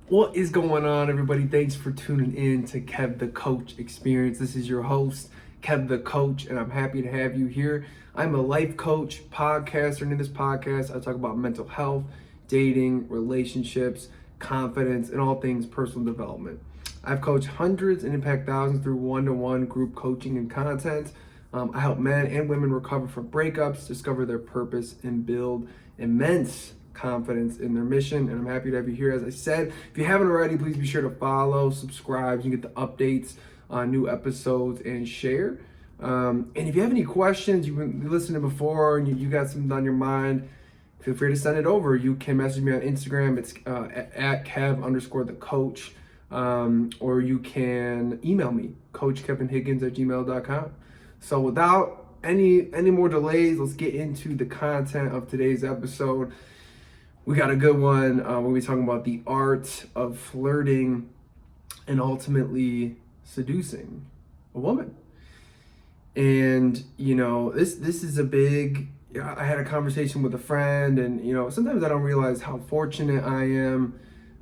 What is going on, everybody? Thanks for tuning in to Kev The Coach Experience. This is your host, Kev The Coach, and I'm happy to have you here. I'm a life coach, podcaster, and in this podcast, I talk about mental health, dating, relationships, confidence, and all things personal development. I've coached hundreds and impact thousands through one-to-one group coaching and content. I help men and women recover from breakups, discover their purpose, and build immense confidence in their mission. And I'm happy to have you here. As I said, if you haven't already, please be sure to follow, subscribe, so you get the updates on new episodes, and share. And if you have any questions, you've been listening before and you got something on your mind, feel free to send it over. You can message me on Instagram. It's at Kev_the coach. Or you can email me, coachkevinhiggins@gmail.com. So without any more delays, let's get into the content of today's episode. We got a good one. We'll be talking about the art of flirting and ultimately seducing a woman. And this is a big. I had a conversation with a friend, and sometimes I don't realize how fortunate I am.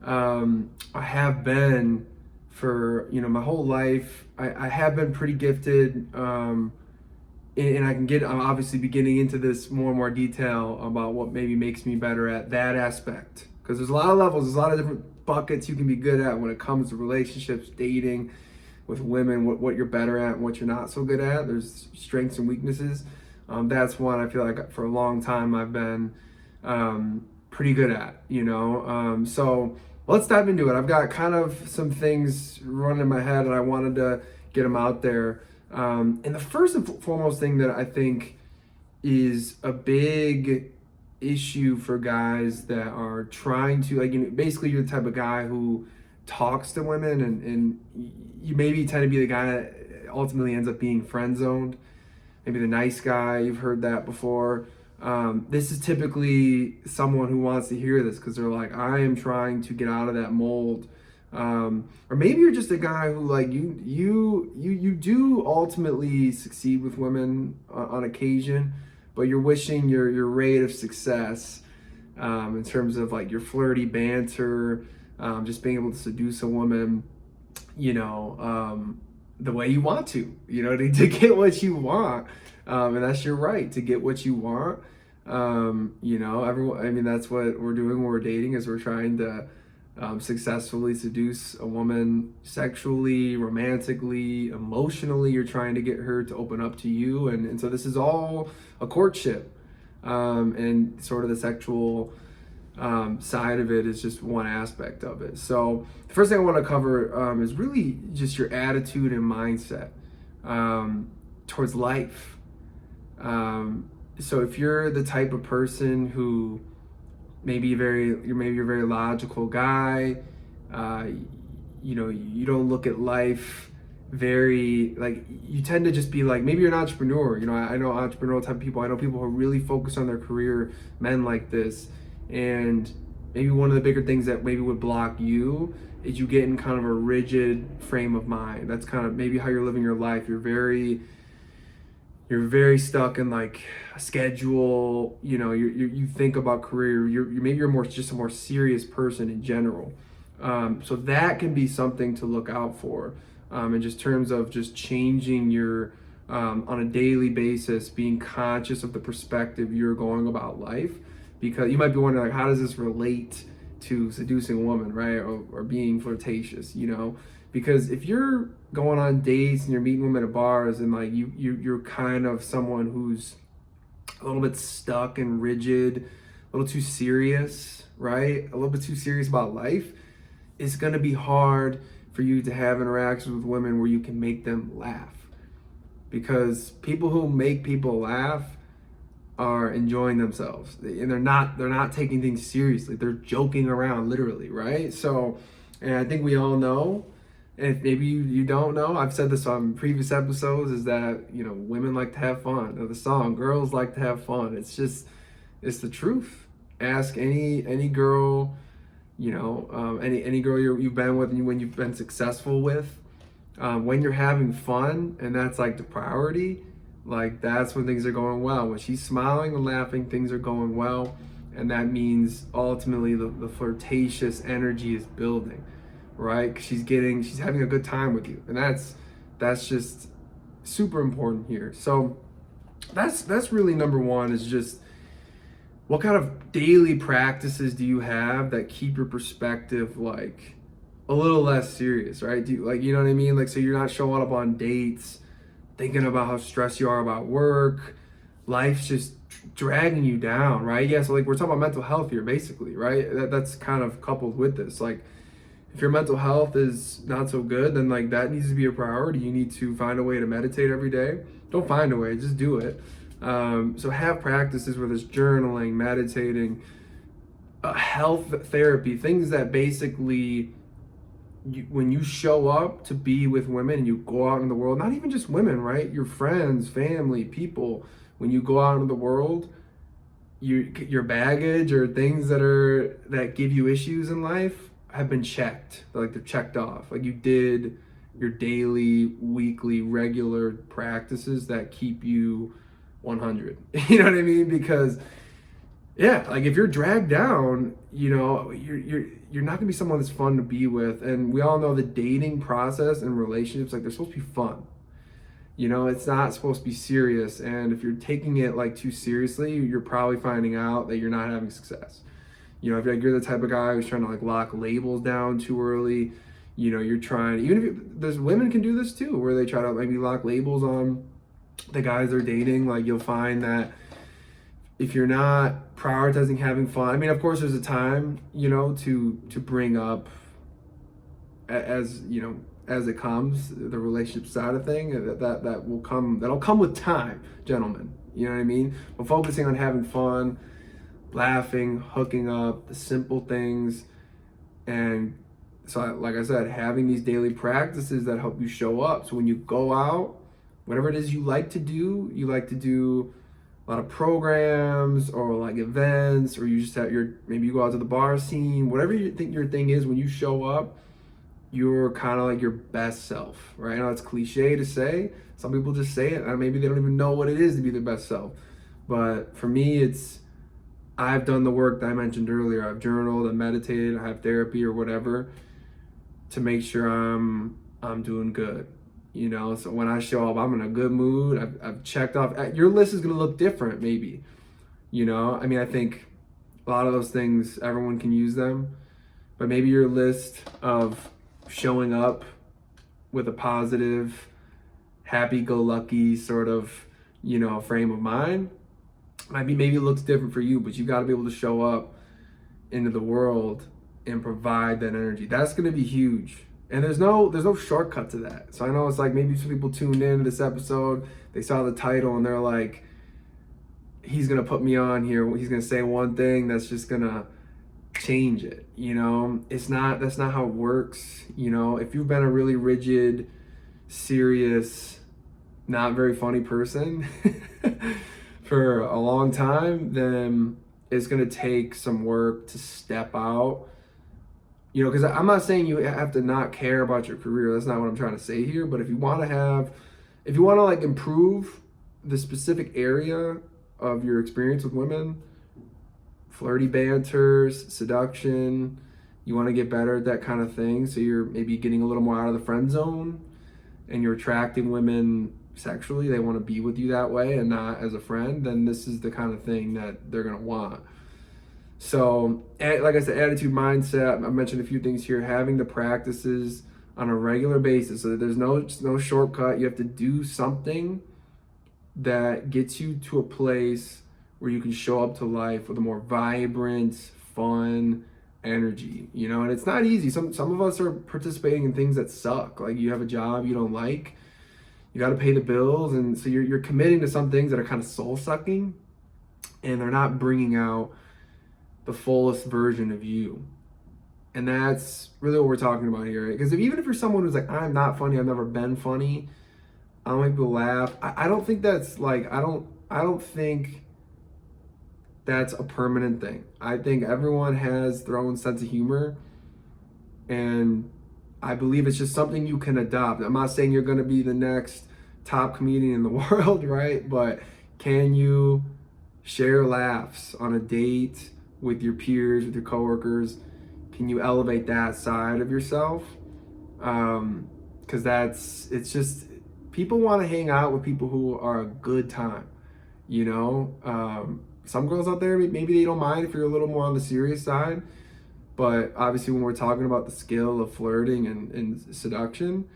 I have been for my whole life. I have been pretty gifted. And I can I'm obviously be getting into this more and more detail about what maybe makes me better at that aspect. Because there's a lot of levels, there's a lot of different buckets you can be good at when it comes to relationships, dating with women, what you're better at and what you're not so good at. There's strengths and weaknesses. That's one I feel like for a long time I've been pretty good at, So let's dive into it. I've got kind of some things running in my head and I wanted to get them out there. And the first and foremost thing that I think is a big issue for guys that are trying to, basically you're the type of guy who talks to women and you maybe tend to be the guy that ultimately ends up being friend zoned. Maybe the nice guy, you've heard that before. This is typically someone who wants to hear this because they're like, I am trying to get out of that mold. Or maybe you're just a guy who you do ultimately succeed with women on occasion, but you're wishing your rate of success in terms of your flirty banter, just being able to seduce a woman, the way you want to get what you want, and that's your right to get what you want. Everyone. That's what we're doing when we're dating is we're trying to successfully seduce a woman sexually, romantically, emotionally. You're trying to get her to open up to you, and so this is all a courtship, and sort of the sexual side of it is just one aspect of it. So the first thing I want to cover is really just your attitude and mindset towards life. So if you're the type of person who maybe you're a very logical guy. You don't look at life very you tend to just be maybe you're an entrepreneur. I know entrepreneurial type of people. I know people who are really focused on their career, men like this. And maybe one of the bigger things that maybe would block you is you get in kind of a rigid frame of mind. That's kind of maybe how you're living your life. You're very stuck in a schedule. You think about career. You're just a more serious person in general. So that can be something to look out for. In just terms of just changing your on a daily basis, being conscious of the perspective you're going about life, because you might be wondering how does this relate to seducing a woman, right? Or being flirtatious, because if you're going on dates and you're meeting women at bars and you're kind of someone who's a little bit stuck and rigid, a little too serious, right? A little bit too serious about life, it's going to be hard for you to have interactions with women where you can make them laugh. Because people who make people laugh are enjoying themselves, and they're not taking things seriously. They're joking around, literally, right? So, and I think we all know, and if maybe you don't know, I've said this on previous episodes, is that women like to have fun. Or the song "Girls Like to Have Fun." It's the truth. Ask any girl, any girl you've been with, and when you've been successful with, when you're having fun, and that's the priority. That's when things are going well. When she's smiling and laughing, things are going well. And that means ultimately the flirtatious energy is building, right? 'Cause she's having a good time with you. And that's just super important here. So that's really number one, is just what kind of daily practices do you have that keep your perspective like a little less serious, right? Do you, like, you know what I mean? Like, so you're not showing up on dates thinking about how stressed you are about work. Life's just dragging you down, right? Yeah, so like we're talking about mental health here, basically, right? That's kind of coupled with this. Like, if your mental health is not so good, then like that needs to be a priority. You need to find a way to meditate every day. Don't find a way, just do it. So have practices where there's journaling, meditating, health therapy, things that basically when you show up to be with women and you go out in the world, not even just women, right? Your friends, family, people, when you go out in the world, your baggage or things that give you issues in life have been checked. Like, they're checked off. Like, you did your daily, weekly, regular practices that keep you 100. You know what I mean? Because yeah, like if you're dragged down, you're not gonna be someone that's fun to be with. And we all know the dating process and relationships, like, they're supposed to be fun. It's not supposed to be serious. And if you're taking it like too seriously, you're probably finding out that you're not having success. If like you're the type of guy who's trying to like lock labels down too early, you're trying, even if there's women can do this too, where they try to maybe lock labels on the guys they're dating. Like, you'll find that if you're not prioritizing having fun, I mean, of course there's a time, to bring up as it comes, the relationship side of thing, that'll come with time, gentlemen. You know what I mean? But focusing on having fun, laughing, hooking up, the simple things. And so, like I said, having these daily practices that help you show up. So when you go out, whatever it is you like to do a lot of programs or like events, or you just have maybe you go out to the bar scene, whatever you think your thing is. When you show up, you're kind of like your best self, right? I know it's cliche to say. Some people just say it, and maybe they don't even know what it is to be their best self. But for me, I've done the work that I mentioned earlier. I've journaled, I meditated, I have therapy or whatever to make sure I'm doing good. So when I show up, I'm in a good mood. I've checked off. Your list is gonna look different, maybe. I mean, I think a lot of those things, everyone can use them, but maybe your list of showing up with a positive, happy-go-lucky sort of, frame of mind, maybe it looks different for you, but you got to be able to show up into the world and provide that energy. That's going to be huge. And there's no shortcut to that. So I know it's like maybe some people tuned in to this episode, they saw the title and they're like, he's going to put me on here. He's going to say one thing that's just going to change it. That's not how it works. If you've been a really rigid, serious, not very funny person for a long time, then it's going to take some work to step out. Because I'm not saying you have to not care about your career. That's not what I'm trying to say here. But if you want to like improve the specific area of your experience with women, flirty banters, seduction, you want to get better at that kind of thing. So you're maybe getting a little more out of the friend zone and you're attracting women sexually. They want to be with you that way and not as a friend. Then this is the kind of thing that they're going to want. So, like I said, attitude, mindset, I mentioned a few things here. Having the practices on a regular basis so that there's no shortcut. You have to do something that gets you to a place where you can show up to life with a more vibrant, fun energy, and it's not easy. Some of us are participating in things that suck. Like, you have a job you don't like, you got to pay the bills, and so you're committing to some things that are kind of soul-sucking, and they're not bringing out the fullest version of you. And that's really what we're talking about here. Because even if you're someone who's like, I'm not funny, I've never been funny, I don't make people laugh, I don't think that's like, I don't think that's a permanent thing. I think everyone has their own sense of humor, and I believe it's just something you can adopt. I'm not saying you're going to be the next top comedian in the world, right? But can you share laughs on a date, with your peers, with your coworkers? Can you elevate that side of yourself? Because it's just, people want to hang out with people who are a good time, you know? Some girls out there, maybe they don't mind if you're a little more on the serious side, but obviously when we're talking about the skill of flirting and seduction,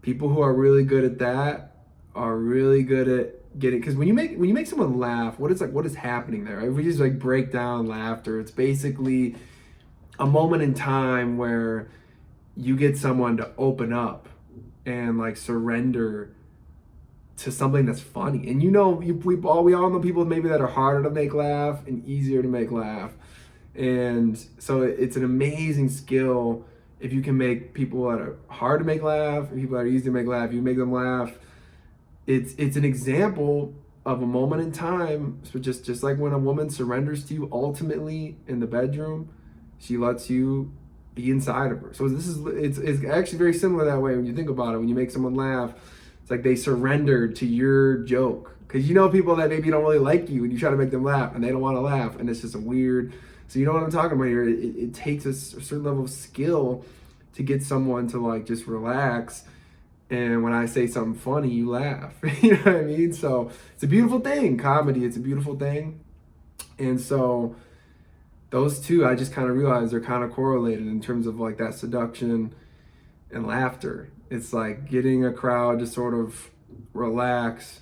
people who are really good at that are really good at getting, because when you make someone laugh, what is happening there? If we just like break down laughter, it's basically a moment in time where you get someone to open up and like surrender to something that's funny. And we all know people maybe that are harder to make laugh and easier to make laugh. And so it's an amazing skill if you can make people that are hard to make laugh and people that are easy to make laugh, you make them laugh. It's an example of a moment in time. So just like when a woman surrenders to you ultimately in the bedroom, she lets you be inside of her. So it's actually very similar that way when you think about it. When you make someone laugh, it's like they surrendered to your joke. Because people that maybe don't really like you and you try to make them laugh and they don't want to laugh, and it's just a weird. So you know what I'm talking about here? It takes a certain level of skill to get someone to like just relax. And when I say something funny, you laugh. You know what I mean? So it's a beautiful thing. Comedy, it's a beautiful thing. And so those two, I just kind of realized they're kind of correlated in terms of like that seduction and laughter. It's like getting a crowd to sort of relax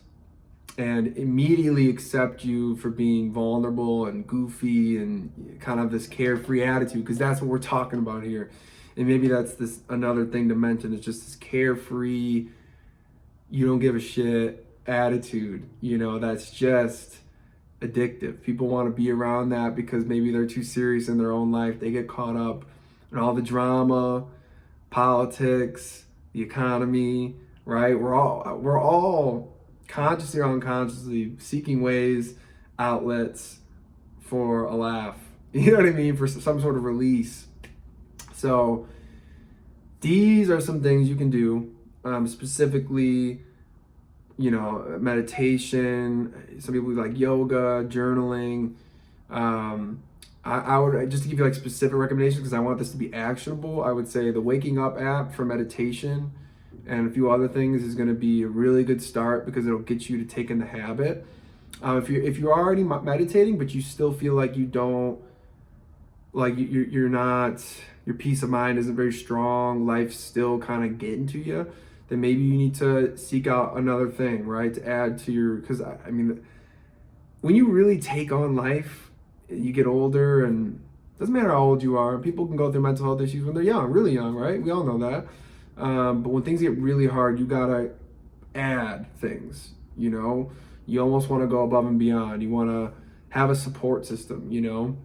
and immediately accept you for being vulnerable and goofy and kind of this carefree attitude, because that's what we're talking about here. And maybe that's this another thing to mention, is just this carefree, you don't give a shit attitude, that's just addictive. People want to be around that because maybe they're too serious in their own life. They get caught up in all the drama, politics, the economy, right? We're all consciously or unconsciously seeking ways, outlets for a laugh. You know what I mean? For some sort of release. So these are some things you can do, specifically, meditation. Some people like yoga, journaling. I would, just to give you like specific recommendations, because I want this to be actionable, I would say the Waking Up app for meditation and a few other things is going to be a really good start, because it'll get you to take in the habit. If you're already meditating but you still feel like you don't, like you're not, your peace of mind isn't very strong, life's still kind of getting to you, then maybe you need to seek out another thing, right, to add to your, because I mean, when you really take on life, you get older, and it doesn't matter how old you are, people can go through mental health issues when they're young, really young, right? We all know that. But when things get really hard, you gotta add things, you almost want to go above and beyond. You want to have a support system, you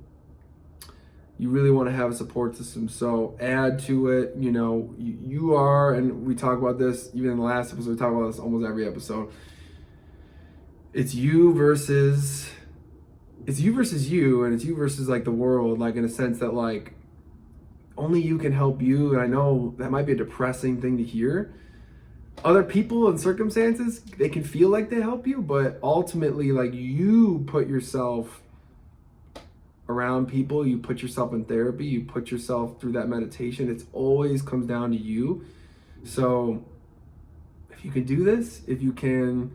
really want to have a support system. So add to it, you are, and we talk about this even in the last episode, we talk about this almost every episode. It's you versus you, and it's you versus like the world, like in a sense that like only you can help you. And I know that might be a depressing thing to hear. Other people and circumstances, they can feel like they help you, but ultimately, like, you put yourself around people, you put yourself in therapy, you put yourself through that meditation. It always comes down to you. So if you can do this, if you can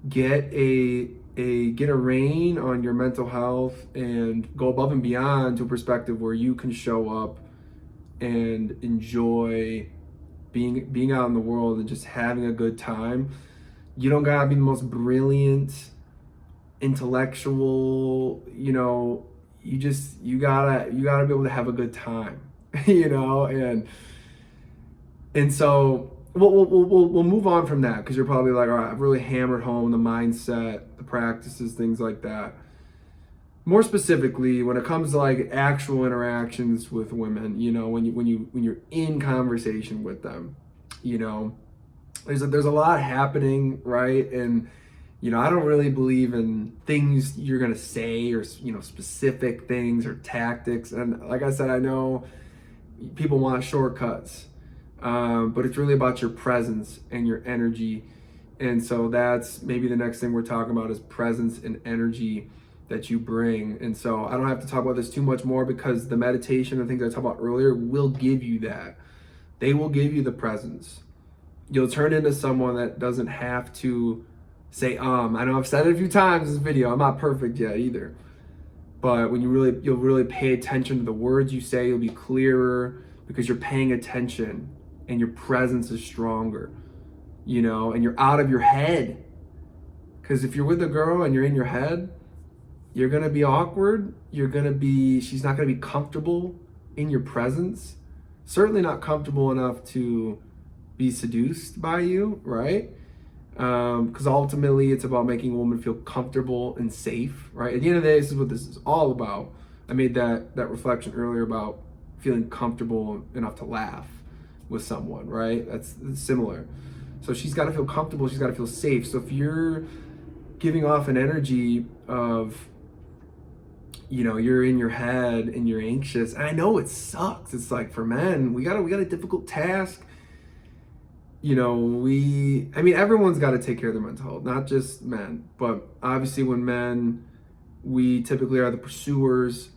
get a rein on your mental health and go above and beyond to a perspective where you can show up and enjoy being out in the world and just having a good time. You don't gotta be the most brilliant, intellectual, you gotta be able to have a good time, and so we'll move on from that, because you're probably like, all right, I've really hammered home the mindset, the practices, things like that. More specifically, when it comes to like actual interactions with women, when you're in conversation with them, there's a lot happening, right? And I don't really believe in things you're gonna say, or specific things or tactics. And like I said, I know people want shortcuts, but it's really about your presence and your energy. And so that's maybe the next thing we're talking about, is presence and energy. that you bring. And so I don't have to talk about this too much more, because the meditation and things I talked about earlier will give you that. They will give you the presence. You'll turn into someone that doesn't have to say, I know I've said it a few times in this video, I'm not perfect yet either. But when you'll really pay attention to the words you say, you'll be clearer because you're paying attention and your presence is stronger, and you're out of your head. Because if you're with a girl and you're in your head, you're gonna be awkward. She's not gonna be comfortable in your presence. Certainly not comfortable enough to be seduced by you, right? Because ultimately it's about making a woman feel comfortable and safe, right? At the end of the day, this is what this is all about. I made that reflection earlier about feeling comfortable enough to laugh with someone, right? That's similar. So she's got to feel comfortable. She's got to feel safe. So if you're giving off an energy of, you're in your head and you're anxious, and I know it sucks. It's like, for men, we got a difficult task. Everyone's got to take care of their mental health, not just men. But obviously when men, we typically are the pursuers,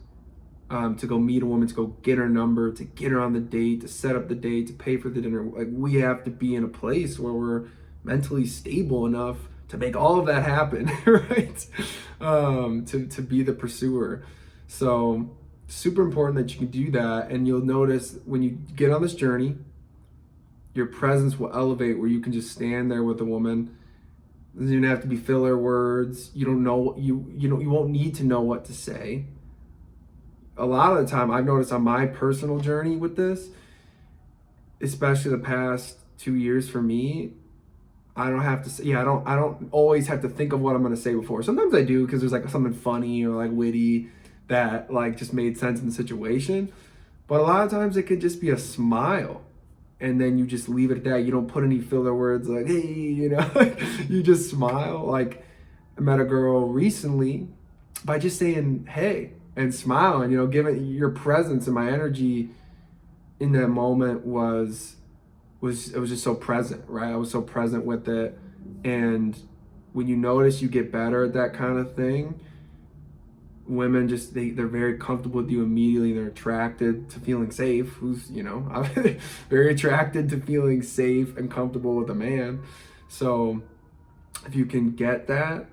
to go meet a woman, to go get her number, to get her on the date, to set up the date, to pay for the dinner. Like, we have to be in a place where we're mentally stable enough to make all of that happen, right? To be the pursuer. So super important that you can do that. And you'll notice when you get on this journey, your presence will elevate, where you can just stand there with a woman. You don't have to be filler words. You don't know, you won't need to know what to say. A lot of the time, I've noticed on my personal journey with this, especially the past 2 years for me, I don't have to say, I don't always have to think of what I'm going to say before. Sometimes I do, because there's like something funny or like witty that like just made sense in the situation. But a lot of times it could just be a smile, and then you just leave it at that. You don't put any filler words like, hey, you just smile. Like, I met a girl recently by just saying, hey, and smile, and giving your presence, and my energy in that moment was just so present, right? I was so present with it. And when you notice you get better at that kind of thing, women just, they're very comfortable with you immediately. They're attracted to feeling safe. Who's very attracted to feeling safe and comfortable with a man. So if you can get that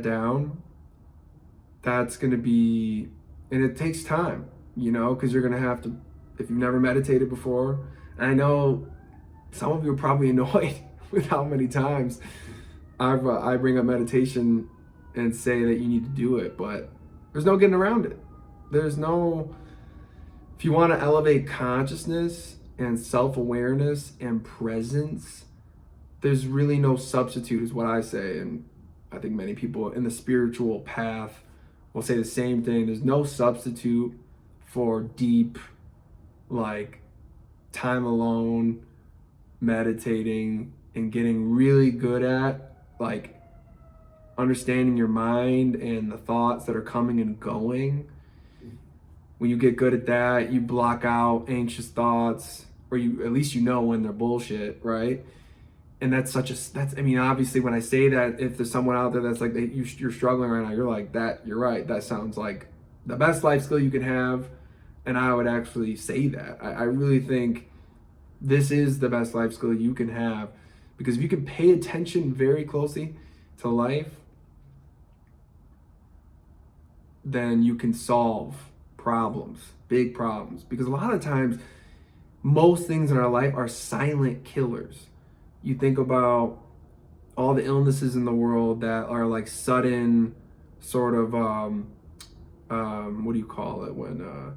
down, that's going to be, and it takes time, because you're going to have to, if you've never meditated before, and I know some of you are probably annoyed with how many times I bring up meditation and say that you need to do it, but there's no getting around it. If you want to elevate consciousness and self-awareness and presence, there's really no substitute, is what I say. And I think many people in the spiritual path will say the same thing. There's no substitute for deep, like, time alone, meditating, and getting really good at, like, understanding your mind and the thoughts that are coming and going. When you get good at that, you block out anxious thoughts, or at least when they're bullshit, right? And obviously when I say that, if there's someone out there that's like, you're struggling right now, you're like, you're right, that sounds like the best life skill you can have. And I would actually say that. I really think this is the best life skill you can have, because if you can pay attention very closely to life, then you can solve problems, big problems. Because a lot of times, most things in our life are silent killers. You think about all the illnesses in the world that are like sudden sort of, what do you call it? When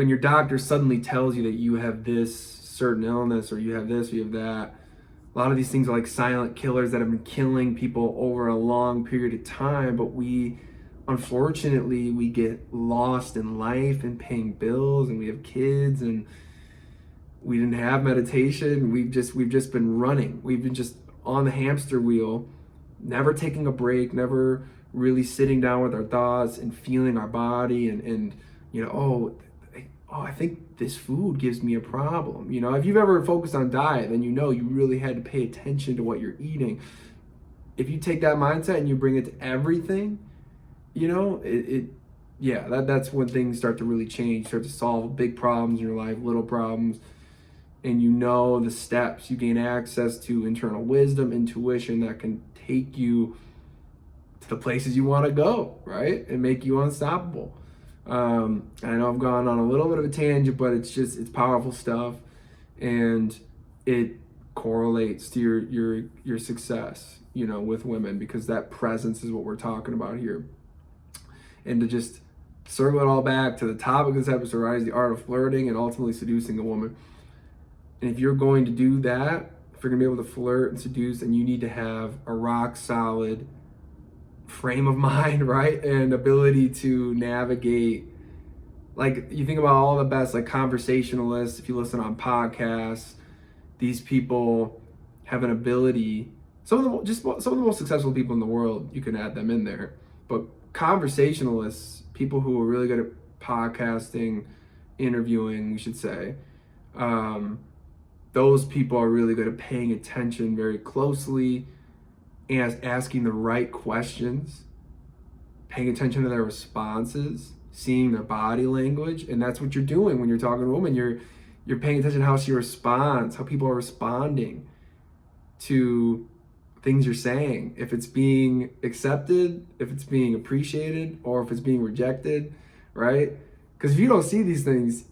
your doctor suddenly tells you that you have this certain illness, or you have this, or you have that. A lot of these things are like silent killers that have been killing people over a long period of time, but unfortunately, we get lost in life and paying bills, and we have kids, and we didn't have meditation. We've just been running. We've been just on the hamster wheel, never taking a break, never really sitting down with our thoughts and feeling our body and I think this food gives me a problem. If you've ever focused on diet, then you really had to pay attention to what you're eating. if you take that mindset and you bring it to everything, you know, that's when things start to really change, start to solve big problems in your life, little problems, and you know the steps. You gain access to internal wisdom, intuition that can take you to the places you want to go, right? And make you unstoppable. I know I've gone on a little bit of a tangent, but it's powerful stuff, and it correlates to your success, you know, with women, because that presence is what we're talking about here. And to just circle it all back to the topic of this episode, right, is the art of flirting and ultimately seducing a woman. And if you're going to do that, if you're gonna be able to flirt and seduce, then you need to have a rock solid frame of mind, right? And ability to navigate. Like, you think about all the best, like, conversationalists, if you listen on podcasts, these people have an ability, some of the most successful people in the world, you can add them in there, but conversationalists, people who are really good at podcasting, interviewing, we should say, those people are really good at paying attention very closely and asking the right questions, paying attention to their responses, seeing their body language. And that's what you're doing when you're talking to a woman. You're paying attention to how she responds, how people are responding to things you're saying. If it's being accepted, if it's being appreciated, or if it's being rejected, right? Because if you don't see these things,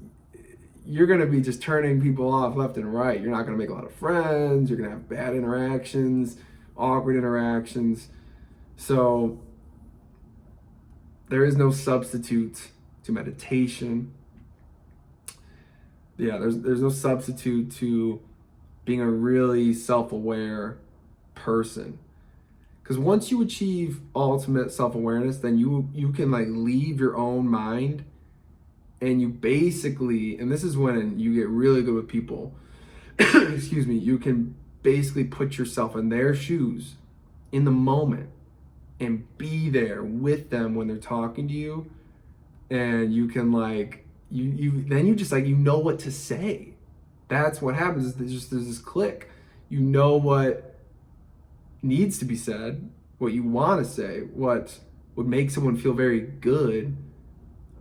you're going to be just turning people off left and right. You're not going to make a lot of friends. You're going to have bad interactions, awkward interactions. So there is no substitute to meditation. Yeah, there's no substitute to being a really self-aware person. Because once you achieve ultimate self-awareness, then you can, like, leave your own mind, and you basically, and this is when you get really good with people, excuse me, you can basically put yourself in their shoes in the moment and be there with them when they're talking to you. And you can, like, you just, like, you know what to say. That's what happens, is there's this click. You know what needs to be said, what you want to say, what would make someone feel very good,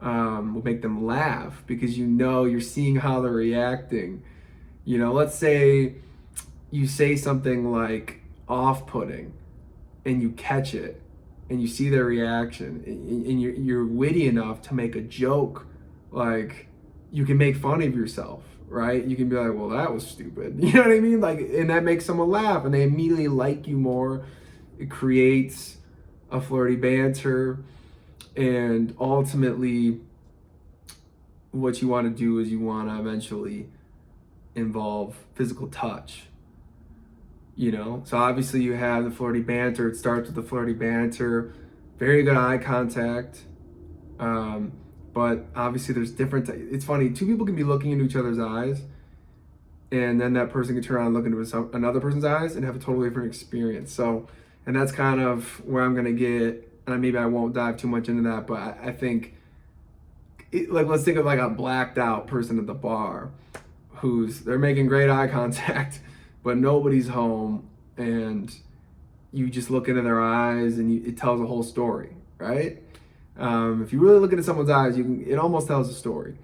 would make them laugh, because you know, you're seeing how they're reacting. You know, let's say you say something like off-putting and you catch it and you see their reaction, and you're witty enough to make a joke. Like, you can make fun of yourself, right? You can be like, well, that was stupid. You know what I mean? Like, and that makes someone laugh and they immediately like you more. It creates a flirty banter. And ultimately, what you want to do is you want to eventually involve physical touch. You know, so obviously you have the flirty banter. It starts with the flirty banter, very good eye contact. But obviously there's different, it's funny, two people can be looking into each other's eyes, and then that person can turn around and look into another person's eyes and have a totally different experience. So, and that's kind of where I'm going to get, and maybe I won't dive too much into that, but I think, like, let's think of like a blacked out person at the bar they're making great eye contact, but nobody's home, and you just look into their eyes and it tells a whole story, right? If you really look into someone's eyes, it almost tells a story.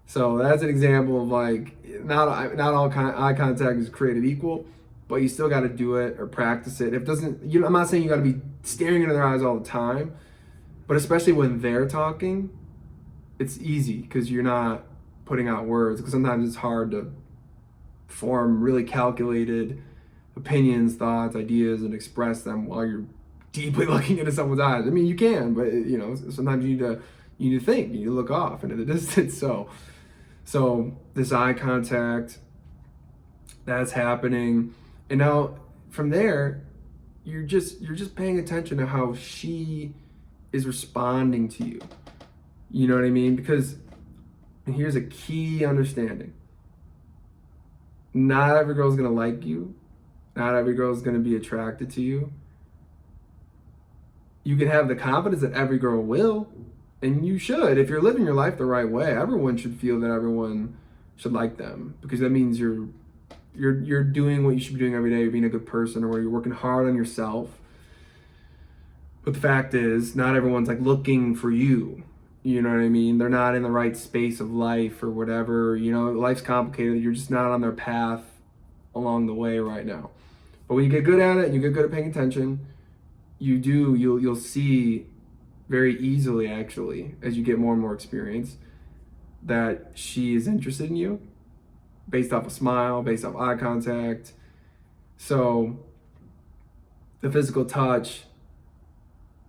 So that's an example of, like, not all eye contact is created equal, but you still got to do it or practice it. If it doesn't, I'm not saying you got to be staring into their eyes all the time, but especially when they're talking, it's easy because you're not putting out words, because sometimes it's hard to form really calculated opinions, thoughts, ideas, and express them while you're deeply looking into someone's eyes. I mean, you can, but, you know, sometimes you need to think, you need to look off into the distance. So this eye contact, that's happening, and now from there, you're just paying attention to how she is responding to you. You know what I mean? Because, and here's a key understanding: not every girl's gonna like you. Not every girl's gonna be attracted to you. You can have the confidence that every girl will, and you should. If you're living your life the right way, everyone should feel that everyone should like them, because that means you're doing what you should be doing every day. You're being a good person, or you're working hard on yourself. But the fact is, not everyone's like looking for you. You know what I mean? They're not in the right space of life or whatever. You know, life's complicated. You're just not on their path along the way right now. But when you get good at it and you get good at paying attention, you'll see very easily, actually, as you get more and more experience, that she is interested in you based off a smile, based off eye contact. So the physical touch,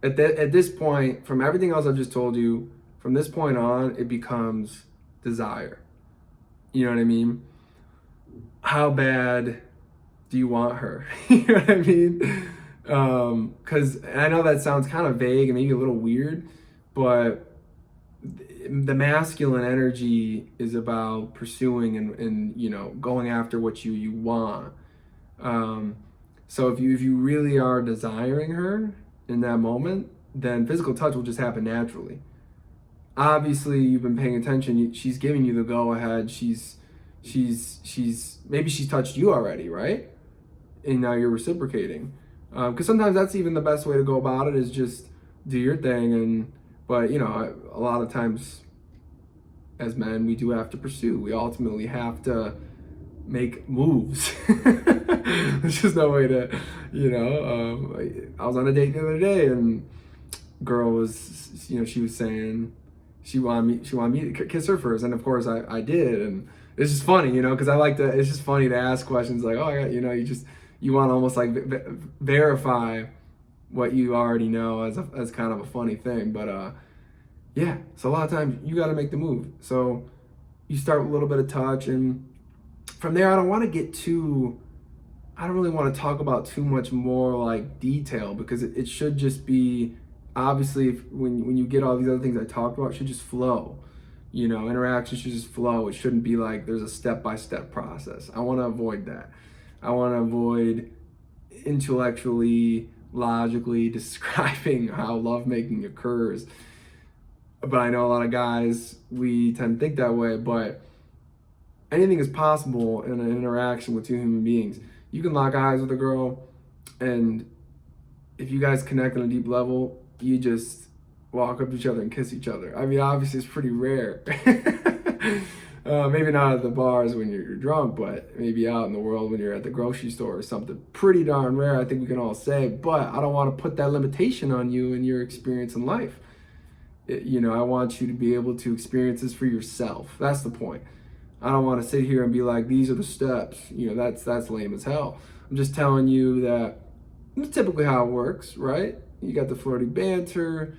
at this point, from everything else I've just told you, from this point on, it becomes desire. You know what I mean? How bad do you want her? You know what I mean? Because I know that sounds kind of vague and maybe a little weird, but the masculine energy is about pursuing and you know, going after what you want. So if you really are desiring her in that moment, then physical touch will just happen naturally. Obviously, you've been paying attention. She's giving you the go ahead. She's maybe she's touched you already, right? And now you're reciprocating. Because sometimes that's even the best way to go about it, is just do your thing. But you know, a lot of times as men, we do have to pursue. We ultimately have to make moves. There's just no way to, you know. I was on a date the other day, and girl was, you know, she was saying she wanted me to kiss her first, and of course I did, and it's just funny, you know, because I like to. It's just funny to ask questions like, oh, you know, you want to almost like verify what you already know as kind of a funny thing, but yeah. So a lot of times you got to make the move. So you start with a little bit of touch, and from there, I don't really want to talk about too much more like detail, because it should just be, obviously, when you get all these other things I talked about, it should just flow. You know, interaction should just flow. It shouldn't be like there's a step-by-step process. I want to avoid that. I want to avoid intellectually, logically describing how lovemaking occurs. But I know a lot of guys, we tend to think that way, but anything is possible in an interaction with two human beings. You can lock eyes with a girl, and if you guys connect on a deep level, you just walk up to each other and kiss each other. I mean, obviously it's pretty rare. Maybe not at the bars when you're drunk, but maybe out in the world when you're at the grocery store or something. Pretty darn rare, I think we can all say, but I don't want to put that limitation on you and your experience in life. You know, I want you to be able to experience this for yourself. That's the point. I don't want to sit here and be like, these are the steps. You know, that's lame as hell. I'm just telling you that it's typically how it works, right? You got the flirty banter,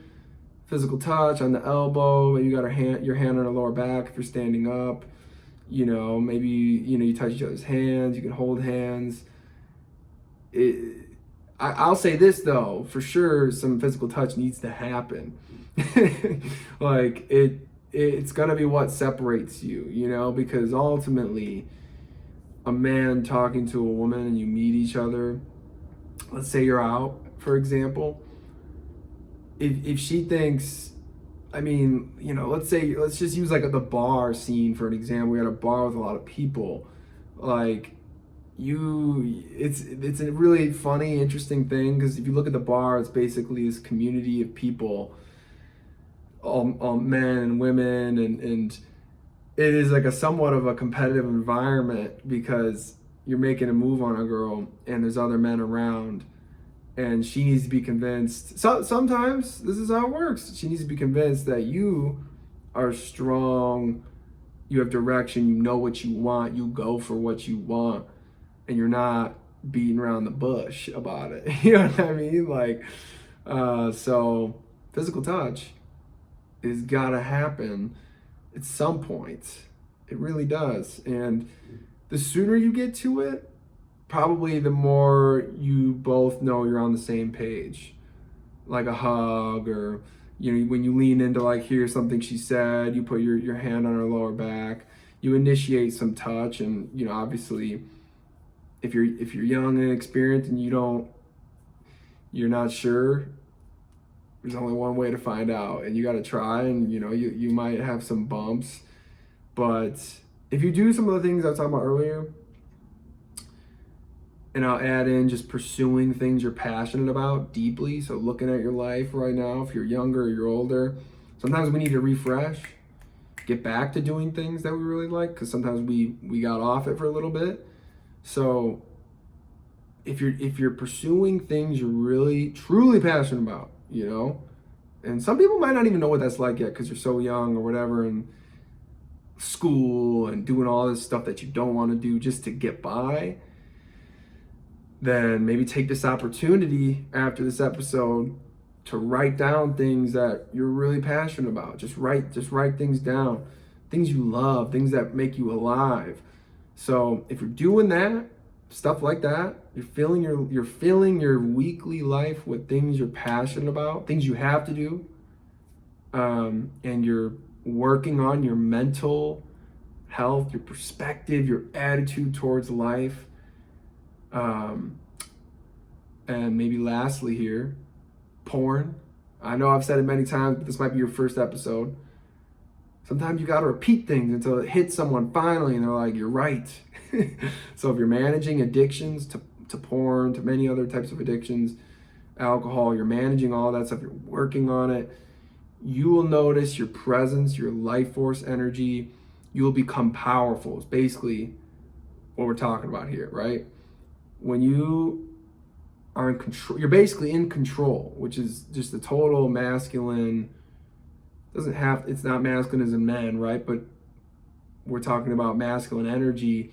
physical touch on the elbow, you got your hand on her lower back if you're standing up. You know, maybe, you know, you touch each other's hands, you can hold hands. I'll say this though, for sure, some physical touch needs to happen. Like it's gonna be what separates you, you know, because ultimately a man talking to a woman and you meet each other, let's say you're out, for example, if she thinks, I mean, you know, let's just use like the bar scene for an example. We had a bar with a lot of people, like it's a really funny, interesting thing, because if you look at the bar, it's basically this community of people, all men and women, and it is like a somewhat of a competitive environment, because you're making a move on a girl and there's other men around, and she needs to be convinced. So sometimes this is how it works. She needs to be convinced that you are strong, you have direction, you know what you want, you go for what you want, and you're not beating around the bush about it. You know what I mean? Like, so physical touch is gotta happen at some point. It really does. And the sooner you get to it, probably the more you both know you're on the same page. Like a hug, or, you know, when you lean in to like hear something she said, you put your hand on her lower back, you initiate some touch. And, you know, obviously if you're young and inexperienced and you're not sure, there's only one way to find out, and you got to try. And, you know, you might have some bumps, but if you do some of the things I was talking about earlier, And I'll add in just pursuing things you're passionate about deeply. So looking at your life right now, if you're younger or you're older, sometimes we need to refresh, get back to doing things that we really like, because sometimes we got off it for a little bit. So if you're pursuing things you're really truly passionate about, and some people might not even know what that's like yet because you're so young or whatever, and school and doing all this stuff that you don't want to do just to get by, then maybe take this opportunity after this episode to write down things that you're really passionate about. Just write things down, things you love, things that make you alive. So if you're doing that, stuff like that, you're filling your weekly life with things you're passionate about, things you have to do, and you're working on your mental health, your perspective, your attitude towards life. And maybe lastly here, porn. I know I've said it many times, but this might be your first episode. Sometimes you gotta repeat things until it hits someone finally and they're like, you're right. So if you're managing addictions to porn, to many other types of addictions, alcohol, you're managing all that stuff, you're working on it, you will notice your presence, your life force energy, you will become powerful. It's basically what we're talking about here, right? When you are in control, you're basically in control, which is just the total masculine. It's not masculine as in men, right? But we're talking about masculine energy,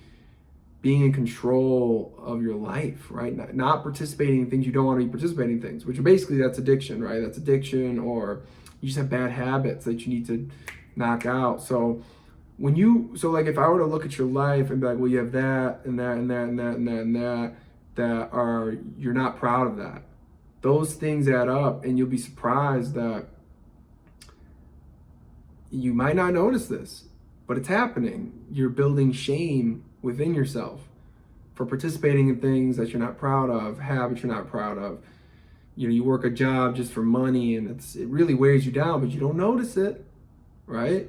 being in control of your life, right? Not participating in things you don't want to be participating in things, which are basically, that's addiction, right? That's addiction, or you just have bad habits that you need to knock out. So like if I were to look at your life and be like, well, you have that and that and that and that and that and that, you're not proud of that. Those things add up, and you'll be surprised that you might not notice this, but it's happening. You're building shame within yourself for participating in things that you're not proud of, habits you're not proud of. You work a job just for money, and it really wears you down, but you don't notice it, right?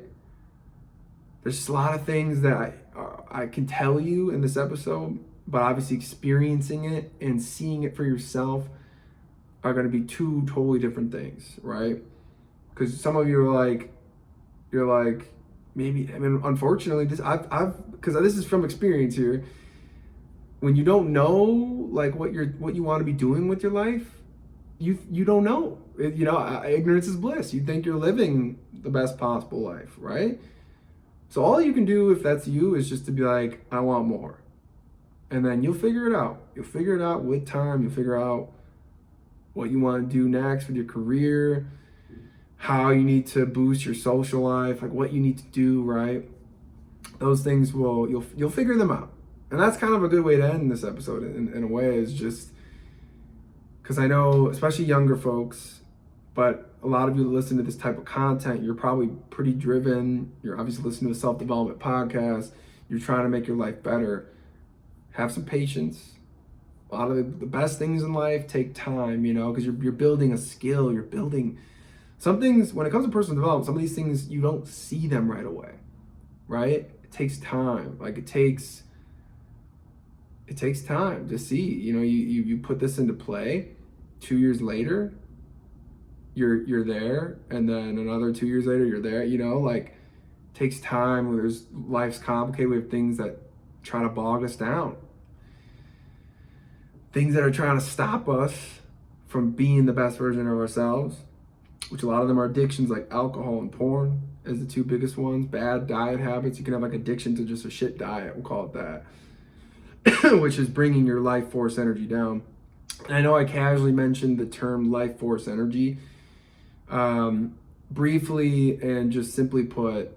There's just a lot of things that I can tell you in this episode, but obviously experiencing it and seeing it for yourself are going to be two totally different things, right? Because some of you are you're like, maybe, I mean, unfortunately, because this is from experience here. When you don't know like what you want to be doing with your life, you don't know. Ignorance is bliss. You think you're living the best possible life, right? So all you can do, if that's you, is just to be like, I want more. And then you'll figure it out. You'll figure it out with time. You'll figure out what you want to do next with your career, how you need to boost your social life, like what you need to do, right? Those things you'll figure them out. And that's kind of a good way to end this episode in a way, is just because I know, especially younger folks, but a lot of you that listen to this type of content, you're probably pretty driven. You're obviously listening to a self-development podcast. You're trying to make your life better. Have some patience. A lot of the best things in life take time, because you're building a skill. You're building some things. When it comes to personal development, some of these things, you don't see them right away, right? It takes time. Like it takes time to see. You put this into play. 2 years later, you're there, and then another 2 years later, you're there. Like it takes time. Life's complicated. We have things that try to bog us down. Things that are trying to stop us from being the best version of ourselves, which a lot of them are addictions like alcohol and porn as the two biggest ones. Bad diet habits. You can have like addiction to just a shit diet, we'll call it that, which is bringing your life force energy down. And I know I casually mentioned the term life force energy briefly, and just simply put,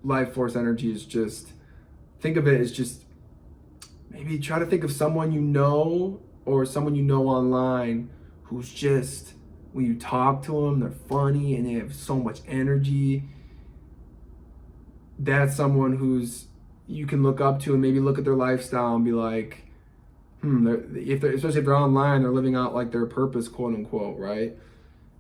life force energy is just, think of it as just, maybe try to think of someone or someone online who's just, when you talk to them, they're funny and they have so much energy. That's someone who's you can look up to and maybe look at their lifestyle and be like, especially if they're online, they're living out like their purpose, quote unquote, right?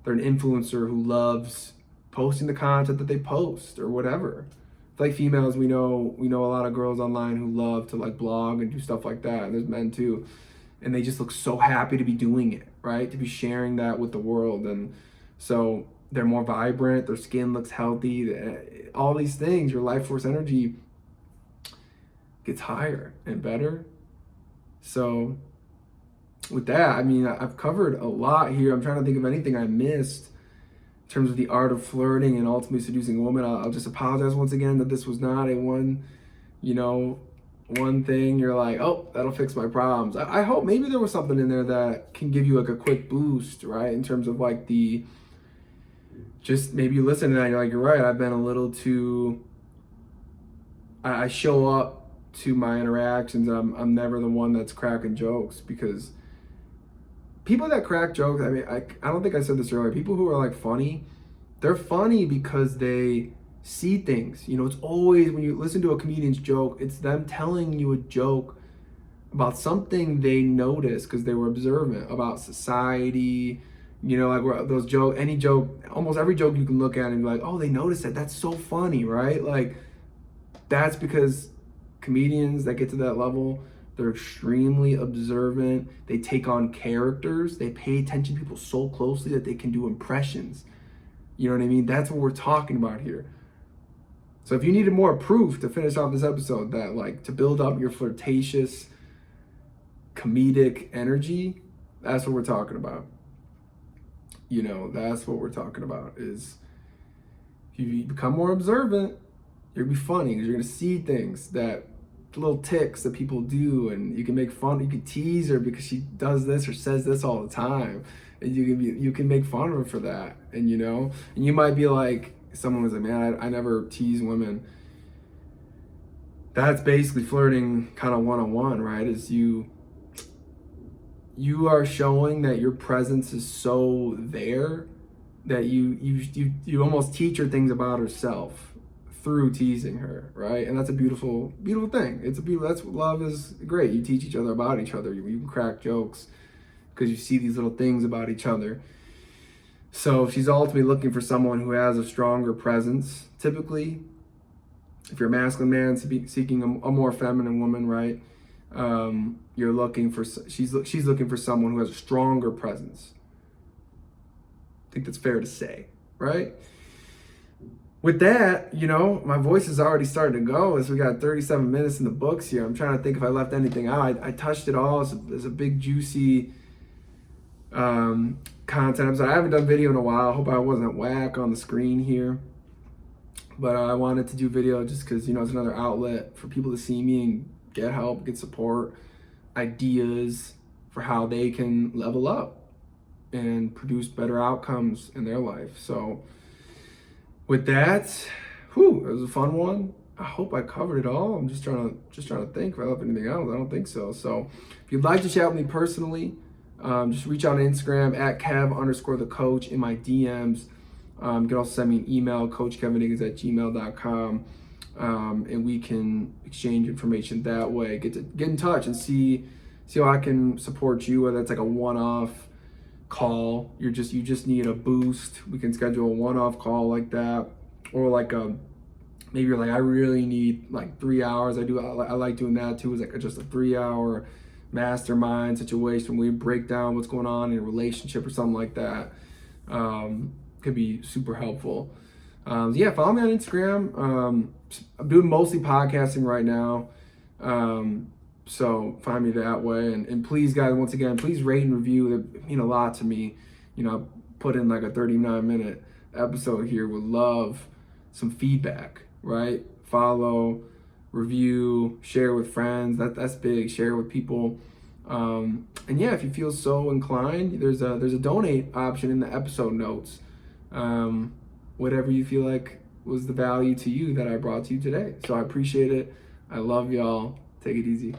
They're an influencer who loves posting the content that they post or whatever. It's like females, we know a lot of girls online who love to like blog and do stuff like that. And there's men too. and they just look so happy to be doing it, right? To be sharing that with the world. And so they're more vibrant, their skin looks healthy, all these things, your life force energy gets higher and better. So with that, I mean, I've covered a lot here. I'm trying to think of anything I missed in terms of the art of flirting and ultimately seducing a woman. I'll just apologize once again that this was not a one thing you're like, oh, that'll fix my problems. I hope maybe there was something in there that can give you like a quick boost, right? In terms of like just maybe you listen to that and you're like, you're right, I've been a little too, I show up to my interactions, I'm never the one that's cracking jokes, because people that crack jokes, I mean, I don't think I said this earlier, people who are like funny, they're funny because they see things. It's always, when you listen to a comedian's joke, it's them telling you a joke about something they noticed because they were observant about society, like those jokes, any joke, almost every joke you can look at and be like, oh, they noticed that, that's so funny, right? Like, that's because comedians that get to that level, they're extremely observant. They take on characters. They pay attention to people so closely that they can do impressions. You know what I mean? That's what we're talking about here. So if you needed more proof to finish off this episode, that like to build up your flirtatious, comedic energy, that's what we're talking about. That's what we're talking about, is if you become more observant, you'll be funny because you're going to see things, that little ticks that people do, and you can make fun, you can tease her because she does this or says this all the time, and you can make fun of her for that. And and you might be like, someone was like, man, I never tease women. That's basically flirting kind of one-on-one, right? Is you are showing that your presence is so there that you almost teach her things about herself through teasing her, right? And that's a beautiful thing. That's what love is. Great. You teach each other about each other. You can crack jokes because you see these little things about each other. So she's ultimately looking for someone who has a stronger presence. Typically, if you're a masculine man seeking a more feminine woman, right? She's looking for someone who has a stronger presence. I think that's fair to say, right? With that, my voice is already starting to go as we got 37 minutes in the books here. I'm trying to think if I left anything out. I touched it all. There's a big, juicy content episode. I haven't done video in a while. I hope I wasn't whack on the screen here. But I wanted to do video just because, it's another outlet for people to see me and get help, get support, ideas for how they can level up and produce better outcomes in their life. So with that, it was a fun one. I hope I covered it all. I'm just trying to think if I left anything out. I don't think so. So if you'd like to chat with me personally, just reach out on Instagram at Kev_the_coach in my DMs. You can also send me an email, coachkevinhiggins@gmail.com, and we can exchange information that way. Get in touch and see how I can support you, whether it's like a one-off call, you just need a boost. We can schedule a one-off call like that, or like maybe you're like, I really need like 3 hours. I like doing that too. It's like just a 3-hour mastermind situation where we break down what's going on in a relationship or something like that. Could be super helpful. Follow me on Instagram. I'm doing mostly podcasting right now. So find me that way. And please, guys, once again, please rate and review. They mean a lot to me. I put in like a 39-minute episode here. Would love some feedback, right? Follow, review, share with friends. That's big. Share with people. And if you feel so inclined, there's a donate option in the episode notes. Whatever you feel like was the value to you that I brought to you today. So I appreciate it. I love y'all. Take it easy.